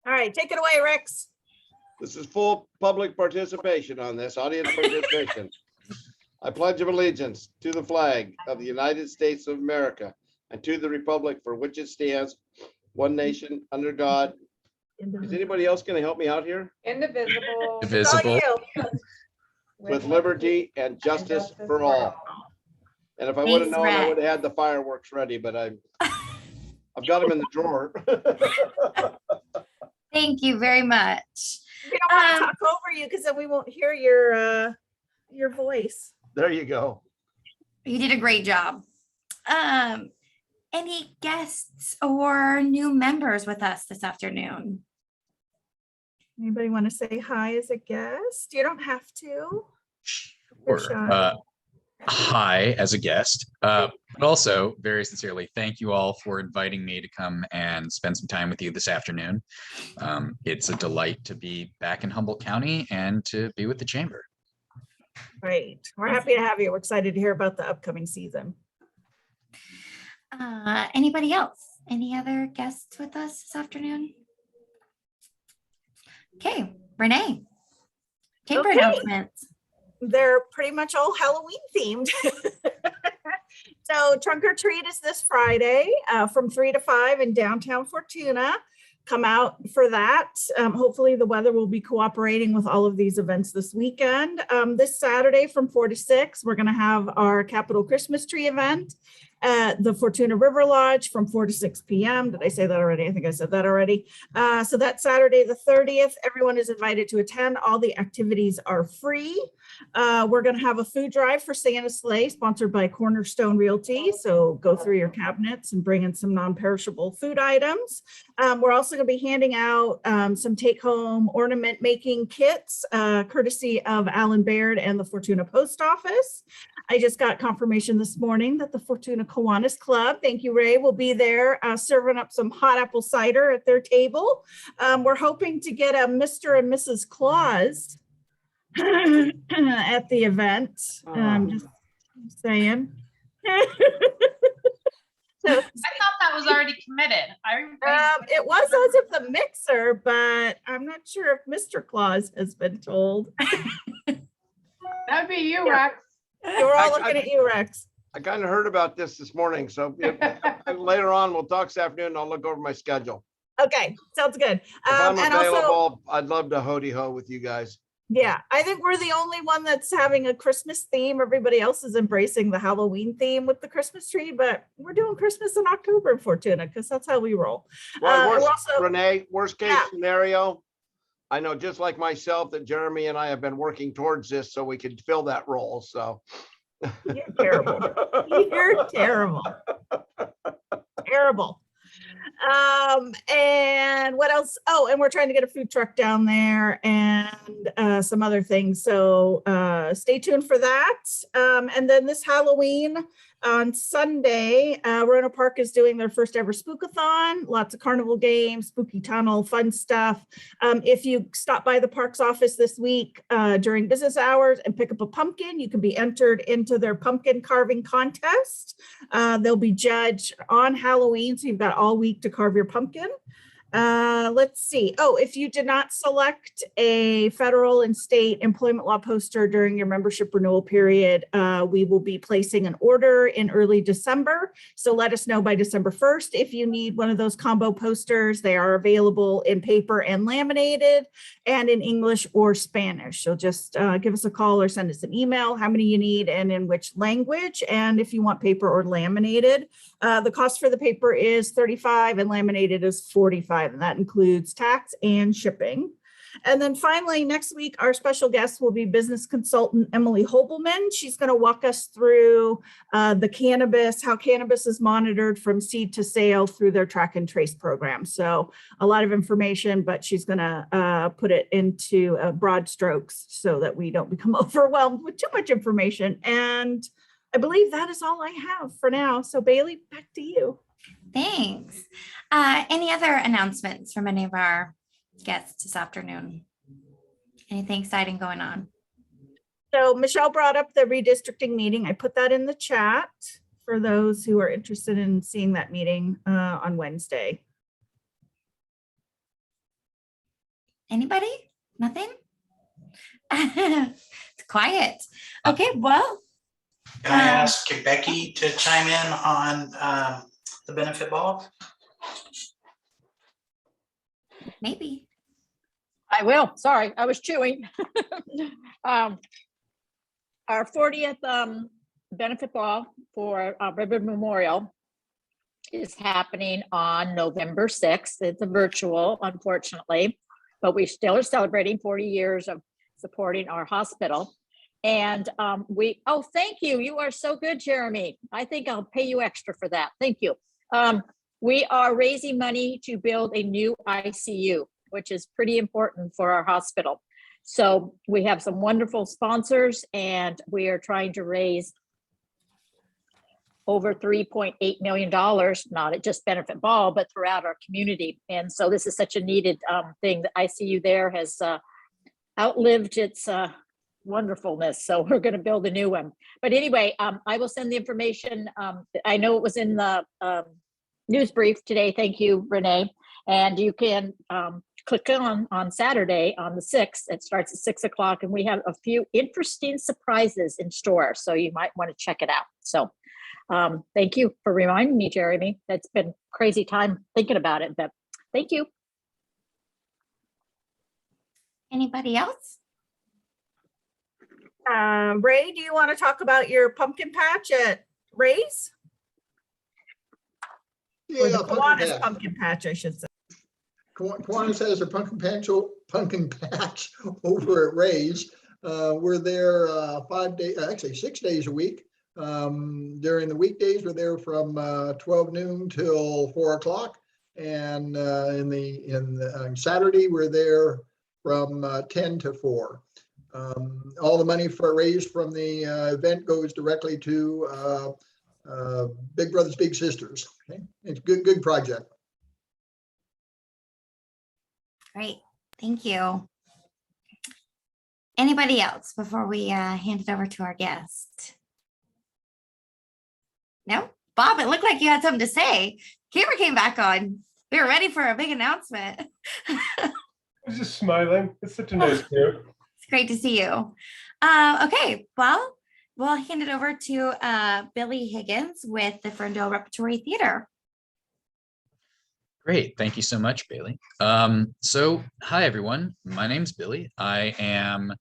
All right, take it away, Rex. This is full public participation on this, audience participation. I pledge of allegiance to the flag of the United States of America and to the republic for which it stands, one nation, under God. Is anybody else going to help me out here? Indivisible. It's all Divisible. you. With liberty and justice for all. And if I would have Thanks, known, I Rex. would have had the fireworks ready, but I've got them in the drawer. Thank you very much. We don't want to talk over you because then we won't hear your voice. There you go. You did a great job. Any guests or new members with us this afternoon? Anybody want to say hi as a guest? You don't have to. Sure. Hi as a guest, but also very sincerely, thank you all for inviting me to come and spend some time with you this afternoon. It's a delight to be back in Humboldt County and to be with the chamber. Great. We're happy to have you. We're excited to hear about the upcoming season. Anybody else? Any other guests with us this afternoon? Okay, Renee. Chamber Okay. announcements. They're pretty much all Halloween themed. So trunk or treat is this Friday from 3 to 5 in downtown Fortuna. Come out for that. Hopefully the weather will be cooperating with all of these events this weekend. This Saturday from 4 to 6, we're going to have our Capitol Christmas tree event at the Fortuna River Lodge from 4 to 6 p.m. Did I say that already? I think I said that already. So that's Saturday the 30th. Everyone is invited to attend. All the activities are free. We're going to have a food drive for Santa's Sleigh sponsored by Cornerstone Realty. So go through your cabinets and bring in some non-perishable food items. We're also going to be handing out some take-home ornament making kits courtesy of Alan Baird and the Fortuna Post Office. I just got confirmation this morning that the Fortuna Kiwanis Club, thank you, Ray, will be there serving up some hot apple cider at their table. We're hoping to get a Mr. and Mrs. Claus at the event. Just saying. So, I thought that was already committed. it was as of the mixer, but I'm not sure if Mr. Claus has been told. That'd be you, Yeah. Rex. We're all looking at you, Rex. I kind of heard about this morning, so later on, we'll talk this afternoon. I'll look over my schedule. Okay, sounds good. If I'm And also, available, I'd love to hoody ho with you guys. yeah, I think we're the only one that's having a Christmas theme. Everybody else is embracing the Halloween theme with the Christmas tree, but we're doing Christmas in October in Fortuna because that's how we roll. Well, and also- Renee, worst case Yeah. scenario, I know just like myself that Jeremy and I have been working towards this so we could fill that role. So You're terrible. You're terrible. Terrible. And what else? Oh, and we're trying to get a food truck down there and some other things. So stay tuned for that. And then this Halloween on Sunday, Roanoke Park is doing their first ever spookathon. Lots of carnival games, spooky tunnel, fun stuff. If you stop by the park's office this week during business hours and pick up a pumpkin, you can be entered into their pumpkin carving contest. They'll be judged on Halloween, so you've got all week to carve your pumpkin. Let's see. Oh, if you did not select a federal and state employment law poster during your membership renewal period, we will be placing an order in early December. So let us know by December 1st if you need one of those combo posters. They are available in paper and laminated and in English or Spanish. So just give us a call or send us an email, how many you need and in which language. And if you want paper or laminated, the cost for the paper is $35 and laminated is $45. And that includes tax and shipping. And then finally, next week, our special guest will be business consultant Emily Hobelman. She's going to walk us through the cannabis, how cannabis is monitored from seed to sale through their track and trace program. So a lot of information, but she's going to put it into broad strokes so that we don't become overwhelmed with too much information. And I believe that is all I have for now. So Bailey, back to you. Thanks. Any other announcements from any of our guests this afternoon? Anything exciting going on? So Michelle brought up the redistricting meeting. I put that in the chat for those who are interested in seeing that meeting on Wednesday. Anybody? Nothing? It's quiet. Okay, well. Can I ask Becky to chime in on the benefit ball? Maybe. I will. Sorry, I was chewing. Our 40th benefit ball for River Memorial is happening on November 6th. It's a virtual, unfortunately, but we still are celebrating 40 years of supporting our hospital. And oh, thank you. You are so good, Jeremy. I think I'll pay you extra for that. Thank you. We are raising money to build a new ICU, which is pretty important for our hospital. So we have some wonderful sponsors, and we are trying to raise over $3.8 million, not at just Benefit Ball, but throughout our community. And so this is such a needed thing. The ICU there has outlived its wonderfulness. So we're going to build a new one. But anyway, I will send the information. I know it was in the news brief today. Thank you, Renee. And you can click on Saturday on the 6th. It starts at 6 o'clock, and we have a few interesting surprises in store. So you might want to check it out. So thank you for reminding me, Jeremy. That's been crazy time thinking about it, but thank you. Anybody else? Ray, do you want to talk about your pumpkin patch at Ray's? Or the Kiwanis pumpkin patch, I should say. Kiwanis has a pumpkin patch over at Ray's. We're there 5 days, actually 6 days a week. During the weekdays, we're there from 12 noon till 4 o'clock. And on Saturday, we're there from 10 to 4. All the money raised from the event goes directly to Big Brothers Big Sisters. Okay? It's a good project. Great, thank you. Anybody else before we hand it over to our guest? No? Bob, it looked like you had something to say. Camera came back on. We were ready for a big announcement. I was just smiling. It's such a nice group. It's great to see you. Okay, well, we'll hand it over to Billy Higgins with the Ferndale Repertory Theatre. Great. Thank you so much, Bailey. So hi, everyone. My name's Billy. I am,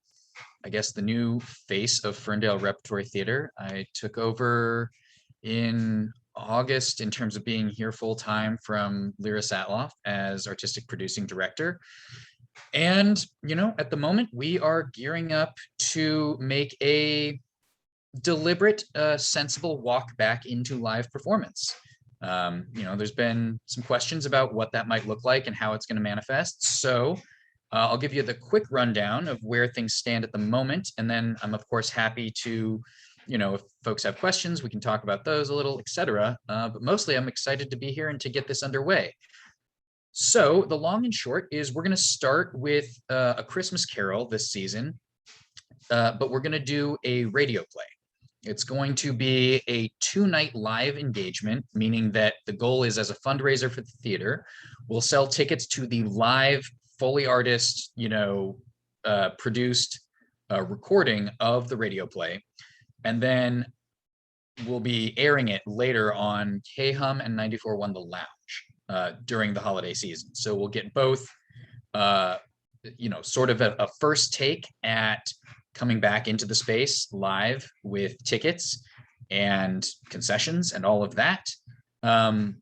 I guess, the new face of Ferndale Repertory Theatre. I took over in August in terms of being here full time from Lyra Satloff as artistic producing director. And, you know, at the moment, we are gearing up to make a deliberate, sensible walk back into live performance. You know, there's been some questions about what that might look like and how it's going to manifest. So I'll give you the quick rundown of where things stand at the moment. And then I'm, of course, happy to, you know, if folks have questions, we can talk about those a little, etc. But mostly I'm excited to be here and to get this underway. So the long and short is we're going to start with a Christmas Carol this season, but we're going to do a radio play. It's going to be a 2-night live engagement, meaning that the goal is, as a fundraiser for the theater, we'll sell tickets to the live Foley artist, you know, produced recording of the radio play. And then we'll be airing it later on KHUM and 94.1 The Lounge during the holiday season. So we'll get both, you know, sort of a first take at coming back into the space live with tickets and concessions and all of that. And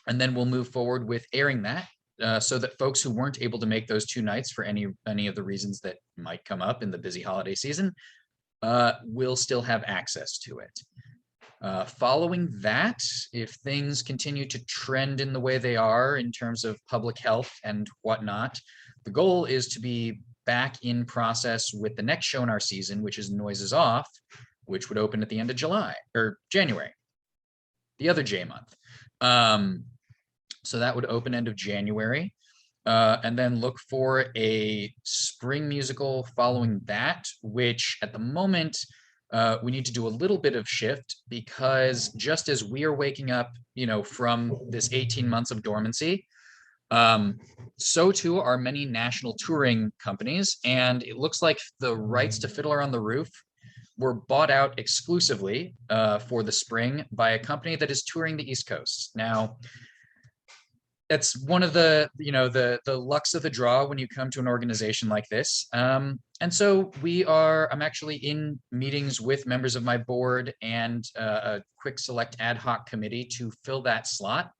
then we'll move forward with airing that so that folks who weren't able to make those 2 nights for any of the reasons that might come up in the busy holiday season will still have access to it. Following that, if things continue to trend in the way they are in terms of public health and whatnot, the goal is to be back in process with the next show in our season, which is Noises Off, which would open at the end of July or January, the other J month. So that would open end of January, and then look for a spring musical following that, which at the moment we need to do a little bit of shift, because just as we are waking up, you know, from this 18 months of dormancy, So too are many national touring companies, and it looks like the rights to Fiddler on the Roof were bought out exclusively for the spring by a company that is touring the East Coast. Now, it's one of the, the lucks of the draw when you come to an organization like this. And so I'm actually in meetings with members of my board and a quick select ad hoc committee to fill that slot.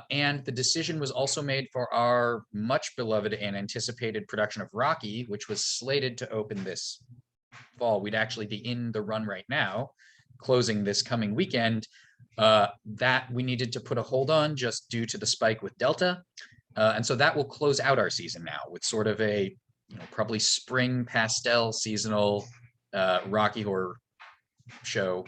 And the decision was also made for our much beloved and anticipated production of Rocky, which was slated to open this fall. We'd actually be in the run right now, closing this coming weekend. That we needed to put a hold on just due to the spike with Delta. And so that will close out our season now with sort of a probably spring pastel seasonal Rocky Horror show.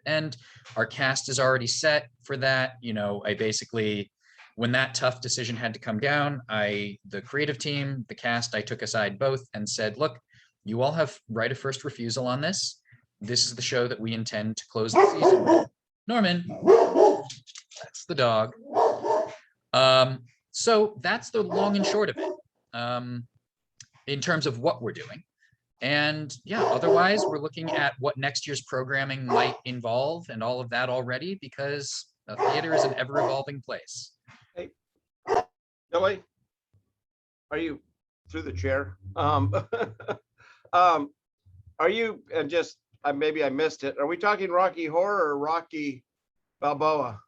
And our cast is already set for that. I basically, when that tough decision had to come down, the creative team, the cast, I took aside both and said, look, you all have right of first refusal on this. This is the show that we intend to close the season with. Norman, that's the dog. So that's the long and short of it in terms of what we're doing. And yeah, otherwise we're looking at what next year's programming might involve and all of that already, because a theater is an ever evolving place. Hey, Billy, are you through the chair? Are you, and just, maybe I missed it. Are we talking Rocky Horror or Rocky Balboa?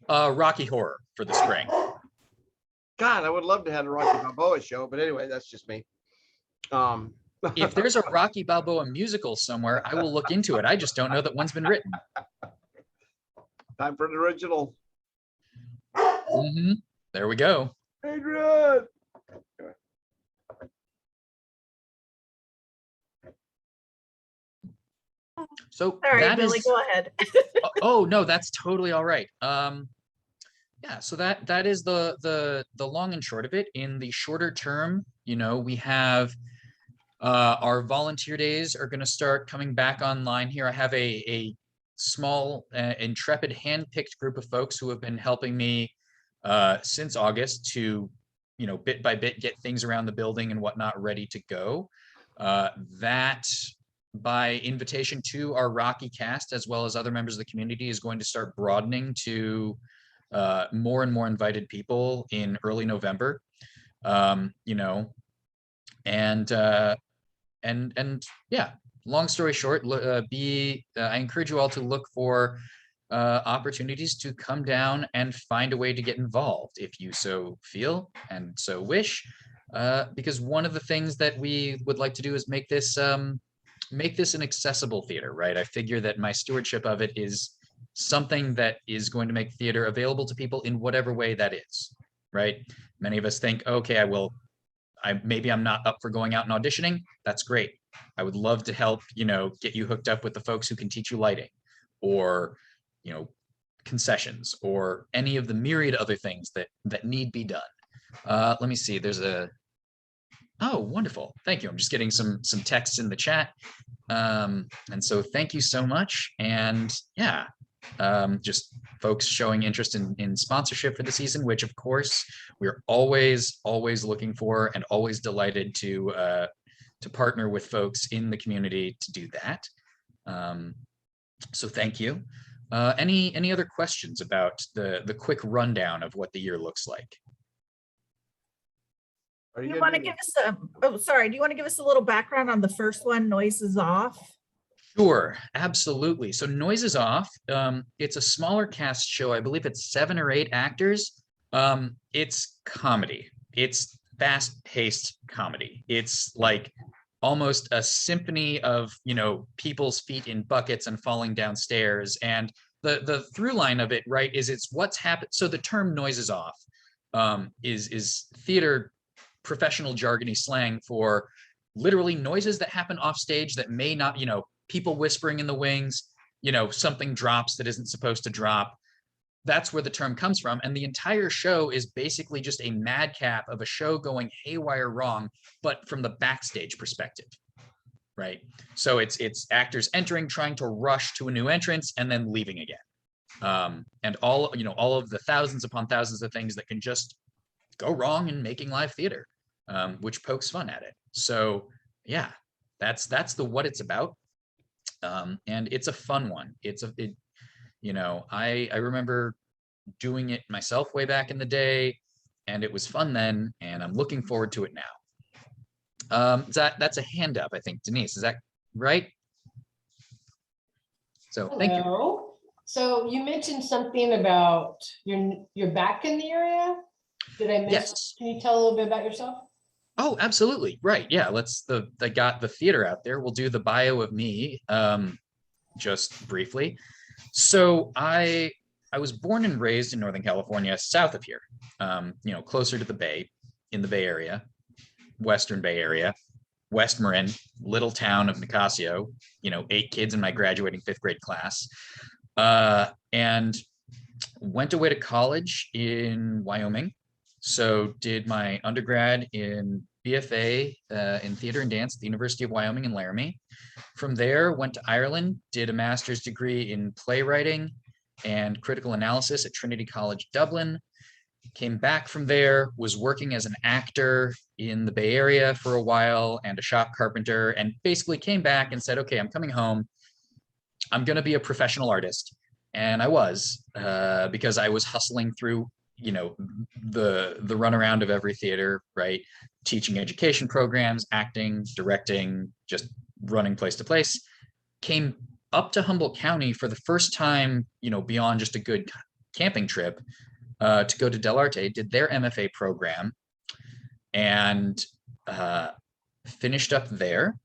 Rocky Horror for the spring. God, I would love to have a Rocky Balboa show, but anyway, that's just me. If there's a Rocky Balboa musical somewhere, I will look into it. I just don't know that one's been written. Time for an original. There we go. Adrian. So All right, that Billy, is, go ahead. oh no, that's totally all right. Yeah, so that is the long and short of it. In the shorter term, we have our volunteer days are going to start coming back online here. I have a small, intrepid, hand-picked group of folks who have been helping me since August to, bit by bit, get things around the building and whatnot ready to go. That, by invitation to our Rocky cast, as well as other members of the community, is going to start broadening to more and more invited people in early November. And yeah, long story short, I encourage you all to look for opportunities to come down and find a way to get involved if you so feel and so wish, because one of the things that we would like to do is make this an accessible theater, right? I figure that my stewardship of it is something that is going to make theater available to people in whatever way that is, right? Many of us think, okay, maybe I'm not up for going out and auditioning. That's great. I would love to help, get you hooked up with the folks who can teach you lighting or, concessions or any of the myriad other things that need be done. Let me see, oh, wonderful. Thank you. I'm just getting some texts in the chat. And so thank you so much. And yeah, just folks showing interest in sponsorship for the season, which of course we're always looking for and always delighted to partner with folks in the community to do that. So thank you. Any other questions about the quick rundown of what the year looks like? Are You gonna want to do give us do you want to give us a little background on the first one, Noises Off? Sure, absolutely. So Noises Off, it's a smaller cast show. I believe it's 7 or 8 actors. It's comedy. It's fast-paced comedy. It's like almost a symphony of, people's feet in buckets and falling downstairs. And the through line of it, right, is it's what's happened. So the term Noises Off is theater professional jargony slang for literally noises that happen off stage that may not, people whispering in the wings, something drops that isn't supposed to drop. That's where the term comes from. And the entire show is basically just a madcap of a show going haywire wrong, but from the backstage perspective, right? So it's actors entering, trying to rush to a new entrance and then leaving again, and all of the thousands upon thousands of things that can just go wrong in making live theater, which pokes fun at it. So yeah, that's the what it's about. And it's a fun one. I remember doing it myself way back in the day, and it was fun then, and I'm looking forward to it now. That's a hand up, I think. Denise, is that right? So thank you. Hello. So you mentioned something about you're back in the area. Did I miss? Yes. Can you tell a little bit about yourself? Oh, absolutely. Right. Yeah. I got the theater out there. We'll do the bio of me just briefly. So I was born and raised in Northern California, south of here, closer to the Bay, in the Bay Area, Western Bay Area, West Marin, little town of Nicasio, 8 kids in my graduating 5th grade class, and went away to college in Wyoming. So did my undergrad in BFA in theater and dance at the University of Wyoming in Laramie. From there, went to Ireland, did a master's degree in playwriting and critical analysis at Trinity College, Dublin. Came back from there, was working as an actor in the Bay Area for a while and a shop carpenter, and basically came back and said, okay, I'm coming home. I'm going to be a professional artist. And I was, because I was hustling through the runaround of every theater, right? Teaching education programs, acting, directing, just running place to place. Came up to Humboldt County for the first time, beyond just a good camping trip, to go to Del Arte, did their MFA program, and finished up there.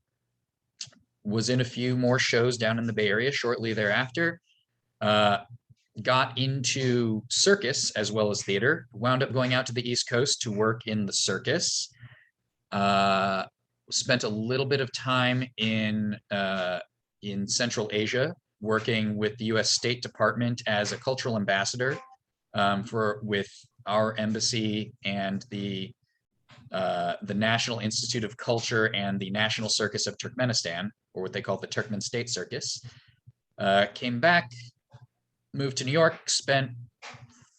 Was in a few more shows down in the Bay Area shortly thereafter. Got into circus as well as theater, wound up going out to the East Coast to work in the circus. Spent a little bit of time in Central Asia, working with the US State Department as a cultural ambassador with our embassy and the National Institute of Culture and the National Circus of Turkmenistan, or what they call the Turkmen State Circus. Came back, moved to New York, spent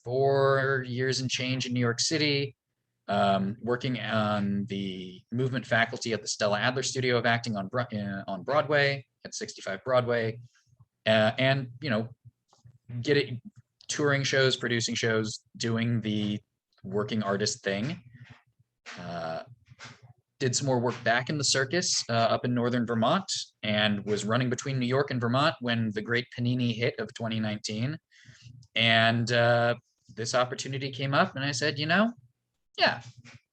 4 years and change in New York City, working on the movement faculty at the Stella Adler Studio of Acting on Broadway at 65 Broadway, and touring shows, producing shows, doing the working artist thing. Did some more work back in the circus up in northern Vermont, and was running between New York and Vermont when the great Panini hit of 2019. And this opportunity came up, and I said, yeah,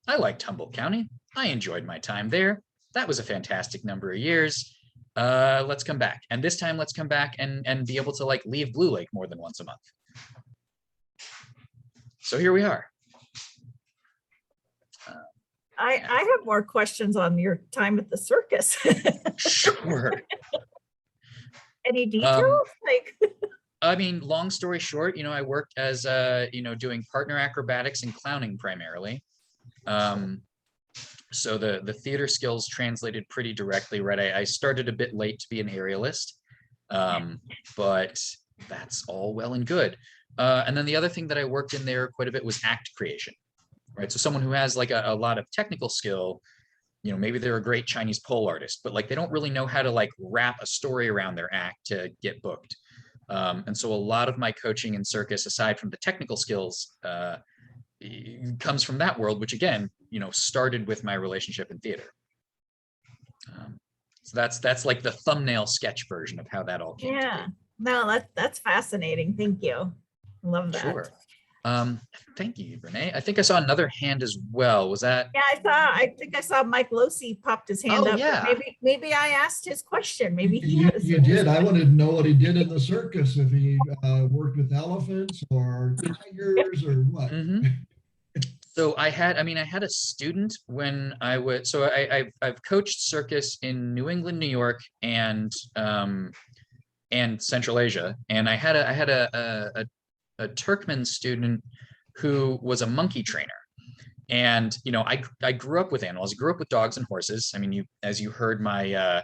I liked Humboldt County. I enjoyed my time there. That was a fantastic number of years. Let's come back. And this time, let's come back and be able to leave Blue Lake more than once a month. So here we are. I have more questions on your time at the circus. Sure. Any details? Long story short, I worked as, doing partner acrobatics and clowning primarily. So the theater skills translated pretty directly, right? I started a bit late to be an aerialist, but that's all well and good. And then the other thing that I worked in there quite a bit was act creation, right? So someone who has a lot of technical skill, maybe they're a great Chinese pole artist, but they don't really know how to wrap a story around their act to get booked. And so a lot of my coaching in circus, aside from the technical skills, comes from that world, which again, started with my relationship in theater. So that's the thumbnail sketch version of how that all came to be. No, that's fascinating. Thank you. Love that. Sure. Thank you, Renee. I think I saw another hand as well. Was that? Yeah, I think I saw Mike Losi popped his hand up. Yeah. Maybe I asked his question. Maybe he has. You did. I wanted to know what he did in the circus, if he worked with elephants or tigers or what. Mm-hmm. So I had a student when I would, so I've coached circus in New England, New York, and Central Asia. And I had a Turkmen student who was a monkey trainer. And, I grew up with animals. I grew up with dogs and horses. As you heard my,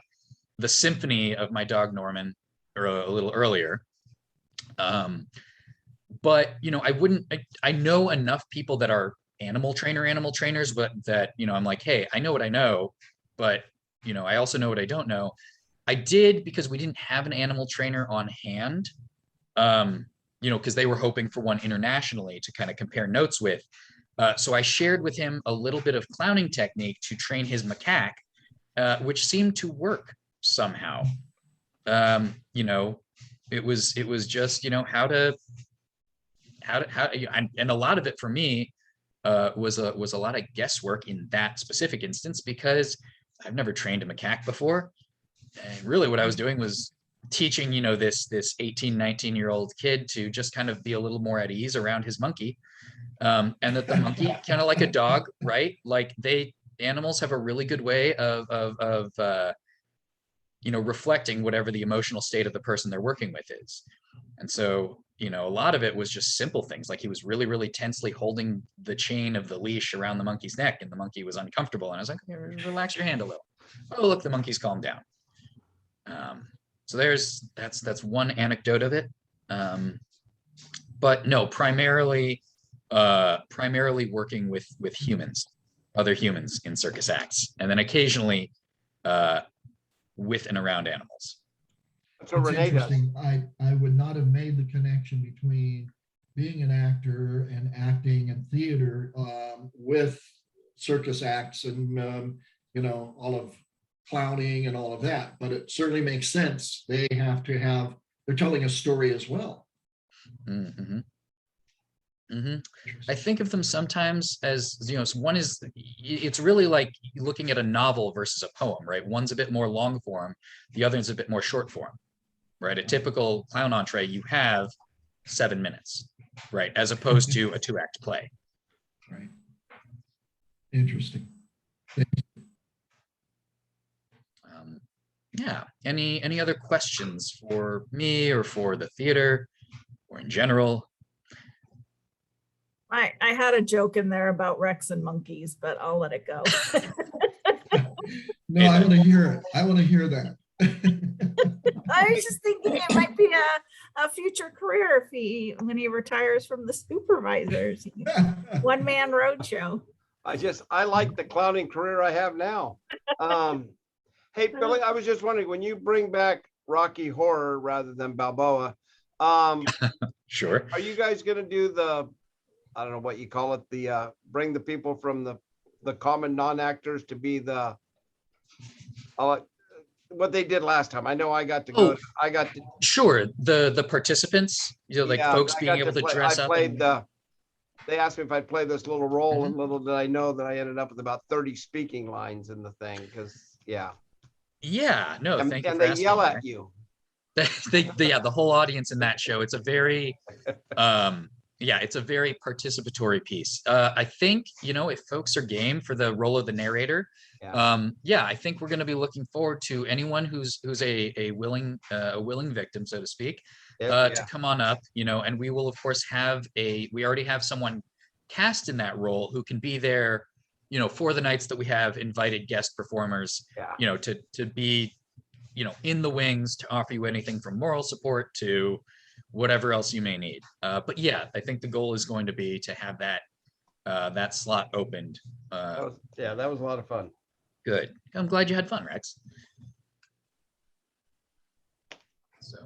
the symphony of my dog Norman a little earlier. But, I know enough people that are animal trainers, but that, I'm like, hey, I know what I know, but, I also know what I don't know. I did, because we didn't have an animal trainer on hand, because they were hoping for one internationally to kind of compare notes with. So I shared with him a little bit of clowning technique to train his macaque, which seemed to work somehow. It was just, how to, and a lot of it for me was a lot of guesswork in that specific instance, because I've never trained a macaque before. And really what I was doing was teaching, this 18, 19-year-old kid to just kind of be a little more at ease around his monkey. And that the monkey, kind of like a dog, right? Like animals have a really good way of reflecting whatever the emotional state of the person they're working with is. And so, a lot of it was just simple things, like he was really, really tensely holding the chain of the leash around the monkey's neck, and the monkey was uncomfortable. And I was like, okay, relax your hand a little. Oh, look, the monkey's calmed down. So that's one anecdote of it. But no, primarily working with humans, other humans in circus acts, and then occasionally with and around animals. That's what It's Renee does. interesting. I would not have made the connection between being an actor and acting and theater with circus acts and all of clowning and all of that, but it certainly makes sense. They're telling a story as well. Mm-hmm. Mm-hmm. I think of them sometimes as, one is, it's really like looking at a novel versus a poem, right? One's a bit more long form, the other is a bit more short form, right? A typical clown entree, you have 7 minutes, right? As opposed to a 2-act play. Right. Interesting. Yeah. Any other questions for me or for the theater or in general? I had a joke in there about Rex and monkeys, but I'll let it go. No, I want to hear it. I want to hear that. I was just thinking it might be a future career if when he retires from the supervisors. One-man roadshow. I like the clowning career I have now. Hey, Billy, I was just wondering, when you bring back Rocky Horror rather than Balboa, sure. Are you guys going to do I don't know what you call it, bring the people from the common non-actors to be what they did last time? I know I got to go. Sure. The participants, folks being able to dress up. They asked me if I'd play this little role, and little did I know that I ended up with about 30 speaking lines in the thing. Yeah, no, thank you. And they yell at you. The whole audience in that show. It's a very, it's a very participatory piece. I think, if folks are game for the role of the narrator, I think we're going to be looking forward to anyone who's a willing victim, so to speak, to come on up, and we will of course we already have someone cast in that role who can be there, for the nights that we have invited guest performers, to be, in the wings, to offer you anything from moral support to whatever else you may need. But yeah, I think the goal is going to be to have that slot opened. That was a lot of fun. Good. I'm glad you had fun, Rex. So.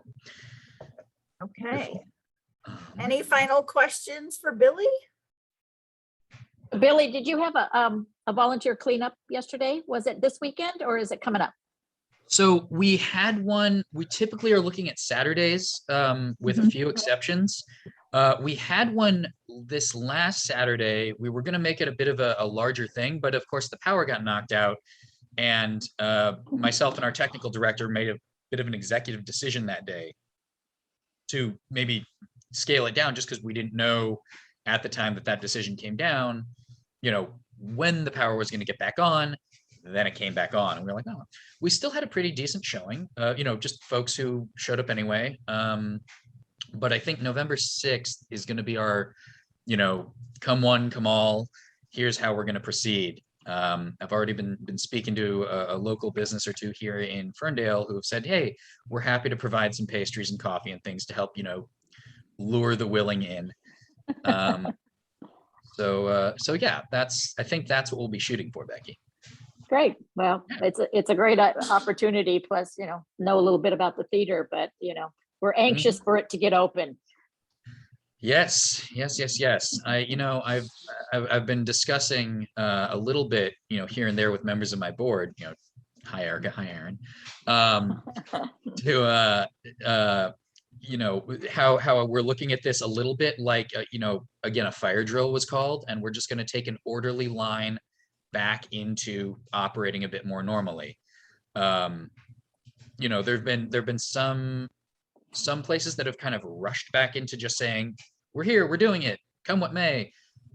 Okay. Any final questions for Billy? Billy, did you have a volunteer cleanup yesterday? Was it this weekend or is it coming up? So we had one. We typically are looking at Saturdays, with a few exceptions. We had one this last Saturday. We were going to make it a bit of a larger thing, but of course the power got knocked out, and myself and our technical director made a bit of an executive decision that day to maybe scale it down, just because we didn't know at the time that decision came down, when the power was going to get back on. Then it came back on, and we were like, oh, we still had a pretty decent showing, just folks who showed up anyway. But I think November 6th is going to be our, come one, come all, here's how we're going to proceed. I've already been speaking to a local business or two here in Ferndale who have said, hey, we're happy to provide some pastries and coffee and things to help, lure the willing in. So yeah, I think that's what we'll be shooting for, Becky. Great. Well, it's a great opportunity. Plus, know a little bit about the theater, but we're anxious for it to get open. Yes. I've been discussing a little bit, here and there with members of my board, hi Erica, hi Aaron, how we're looking at this a little bit like, again, a fire drill was called, and we're just going to take an orderly line back into operating a bit more normally. There've been some places that have kind of rushed back into just saying, we're here, we're doing it, come what may.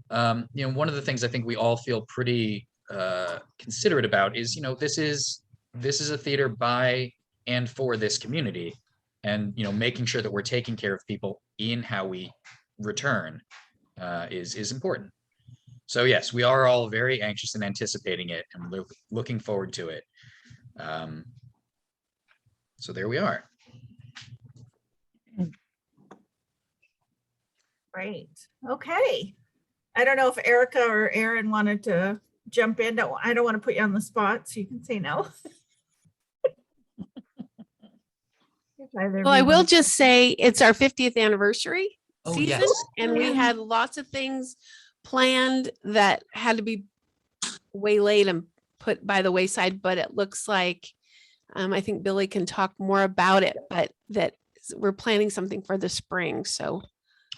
One of the things I think we all feel pretty considerate about is, this is a theater by and for this community, and making sure that we're taking care of people in how we return is important. So yes, we are all very anxious and anticipating it, and looking forward to it. So there we are. Great. Okay. I don't know if Erica or Aaron wanted to jump in. I don't want to put you on the spot, so you can say no. Well, I will just say it's our 50th anniversary season, yes. and we had lots of things planned that had to be waylaid and put by the wayside, but it looks like I think Billy can talk more about it, but that we're planning something for the spring. So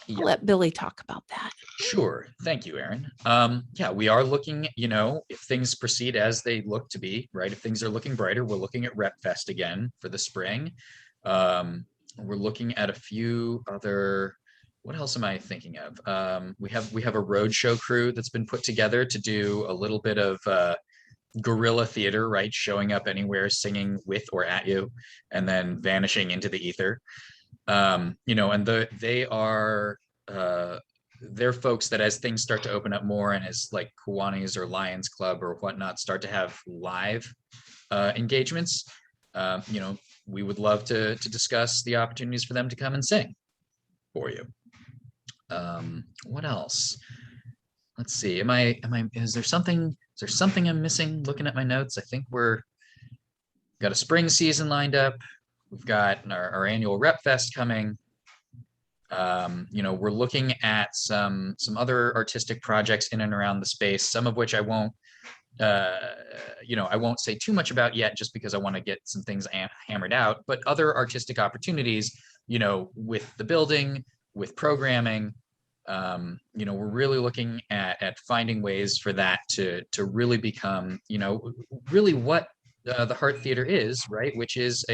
I'll let Billy talk about that. Sure. Thank you, Aaron. Yeah, we are looking, if things proceed as they look to be, right? If things are looking brighter, we're looking at RepFest again for the spring. We're looking at a few other, what else am I thinking of? We have a roadshow crew that's been put together to do a little bit of guerrilla theater, right? Showing up anywhere, singing with or at you, and then vanishing into the ether. And they're folks that as things start to open up more, and as like Kiwanis or Lions Club or whatnot start to have live engagements, we would love to discuss the opportunities for them to come and sing for you. What else? Let's see. Is there something I'm missing looking at my notes? I think got a spring season lined up. We've got our annual RepFest coming. We're looking at some other artistic projects in and around the space, some of which I won't say too much about yet, just because I want to get some things hammered out, but other artistic opportunities, with the building, with programming, we're really looking at finding ways for that to really become, really what the Heart Theater is, right? Which is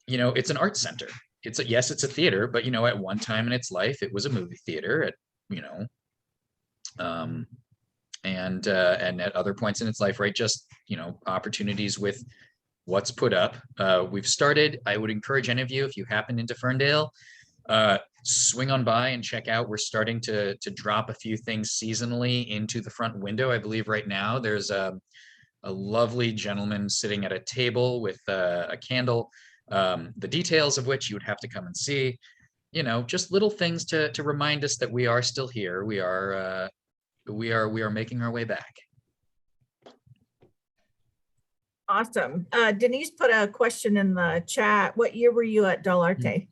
it's an art center. It's a theater, but at one time in its life, it was a movie theater. And at other points in its life, right? Just opportunities with what's put up. We've started. I would encourage any of you, if you happen into Ferndale, swing on by and check out. We're starting to drop a few things seasonally into the front window. I believe right now there's a lovely gentleman sitting at a table with a candle. The details of which you would have to come and see, just little things to remind us that we are still here. We are making our way back. Awesome. Denise put a question in the chat. What year were you at Del Arte?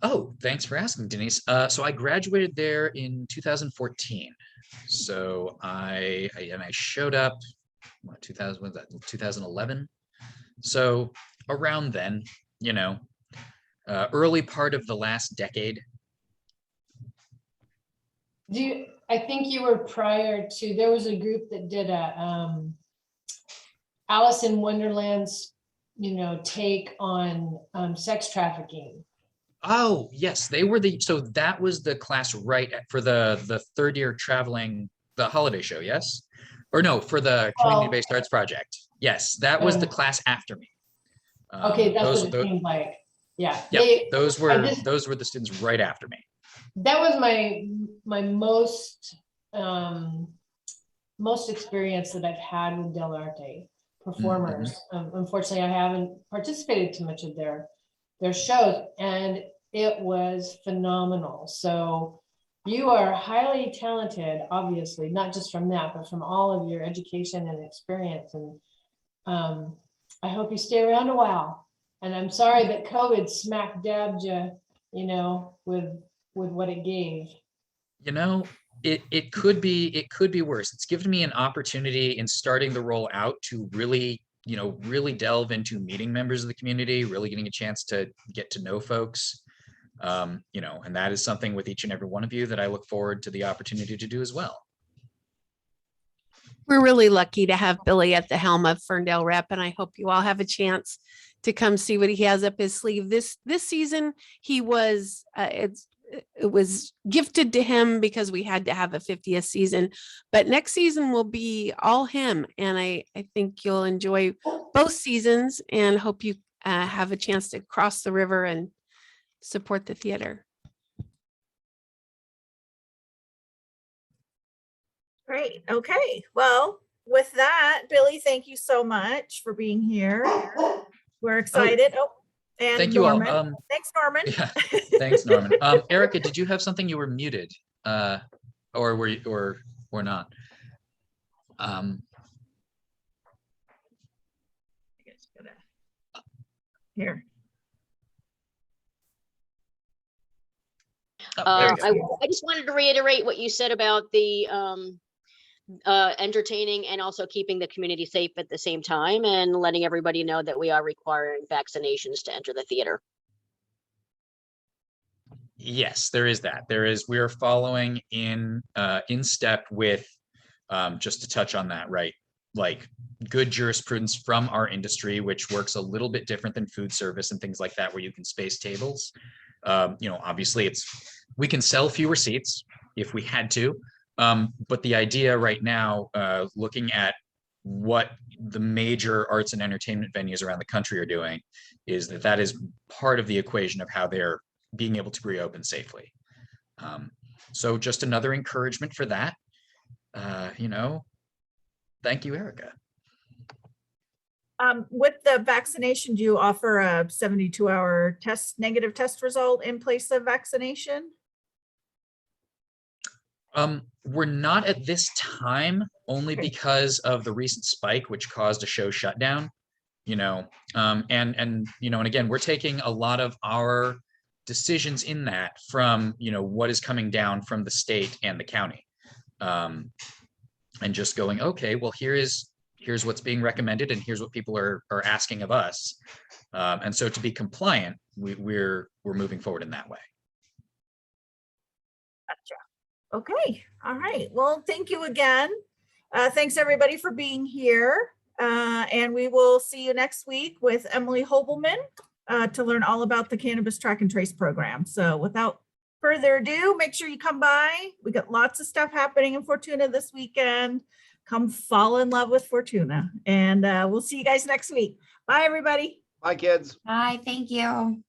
Oh, thanks for asking, Denise. So I graduated there in 2014. So I showed up, 2011. So around then, early part of the last decade. I think you were prior to, there was a group that did a Alice in Wonderland's, take on sex trafficking. Oh, yes, they were so that was the class right for the third year traveling, the holiday show, yes? Or no, for the community-based arts project. Yes, that was the class after me. Okay, that's what it seemed like. Yeah. Yeah, those were the students right after me. That was my most experience that I've had with Del Arte performers. Unfortunately, I haven't participated too much of their shows, and It was phenomenal. So you are highly talented, obviously, not just from that, but from all of your education and experience. And I hope you stay around a while. And I'm sorry that COVID smack dabbed you, you know, with what it gave. You know, it could be worse. It's given me an opportunity in starting the roll out to really, you know, really delve into meeting members of the community, really getting a chance to get to know folks. You know, and that is something with each and every one of you that I look forward to the opportunity to do as well. We're really lucky to have Billy at the helm of Ferndale Rep, and I hope you all have a chance to come see what he has up his sleeve. This season, he was it was gifted to him because we had to have a 50th season, but next season will be all him, and I think you'll enjoy both seasons and hope you have a chance to cross the river and support the theater. Great. Okay. Well, with that, Billy, thank you so much for being here. We're excited. Oh, and thank you all. Norman. Thanks, Norman. Yeah, thanks, Norman. Erica, did you have something you were muted, or were you, or not? Here. Oh, there we go. I just wanted to reiterate what you said about the entertaining and also keeping the community safe at the same time, and letting everybody know that we are requiring vaccinations to enter the theater. Yes, there is that. We are following in step with, just to touch on that, right? Like good jurisprudence from our industry, which works a little bit different than food service and things like that, where you can space tables. You know, obviously we can sell fewer seats if we had to. But the idea right now, looking at what the major arts and entertainment venues around the country are doing, is that is part of the equation of how they're being able to reopen safely. So just another encouragement for that. You know, thank you, Erica. With the vaccination, do you offer a 72-hour negative test result in place of vaccination? We're not at this time, only because of the recent spike, which caused a show shutdown, you know, and you know, and again, we're taking a lot of our decisions in that from, you know, what is coming down from the state and the county, and just going, okay, well, here's what's being recommended, and here's what people are asking of us, and so to be compliant, we're moving forward in that way. Gotcha. Okay. All right. Well, thank you again. Thanks everybody for being here. And we will see you next week with Emily Hobelman to learn all about the Cannabis Track and Trace program. So without further ado, make sure you come by. We got lots of stuff happening in Fortuna this weekend. Come fall in love with Fortuna, and we'll see you guys next week. Bye, everybody. Bye, kids. Bye, thank you.